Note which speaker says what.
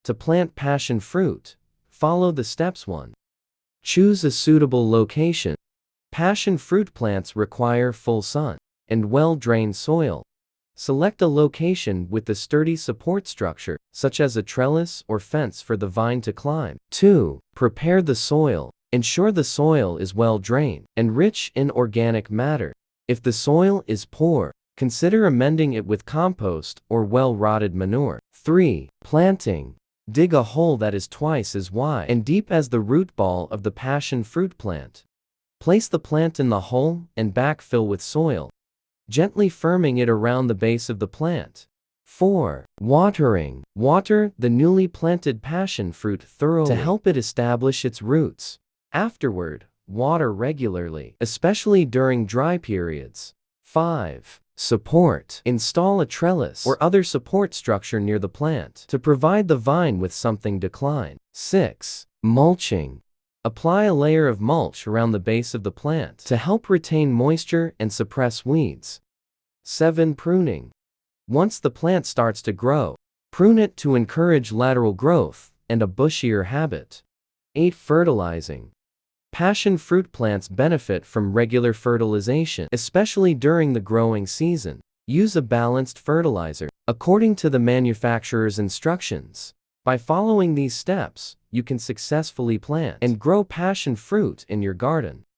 Speaker 1: To plant passion fruit, follow the steps. 1. Choose a suitable location. Passion fruit plants require full sun and well-drained soil. Select a location with a sturdy support structure, such as a trellis or fence for the vine to climb. 2. Prepare the soil. Ensure the soil is well-drained and rich in organic matter. If the soil is poor, consider amending it with compost or well-rotted manure. 3. Planting. Dig a hole that is twice as wide and deep as the root ball of the passion fruit plant. Place the plant in the hole and backfill with soil, gently firming it around the base of the plant. 4. Watering. Water the newly planted passion fruit thoroughly to help it establish its roots. Afterward, water regularly, especially during dry periods. 5. Support. Install a trellis or other support structure near the plant to provide the vine with something to climb. 6. Mulching. Apply a layer of mulch around the base of the plant to help retain moisture and suppress weeds. 7. Pruning. Once the plant starts to grow, prune it to encourage lateral growth and a bushier habit. 8. Fertilizing. Passion fruit plants benefit from regular fertilization, especially during the growing season. Use a balanced fertilizer according to the manufacturer's instructions. By following these steps, you can successfully plant and grow passion fruit in your garden.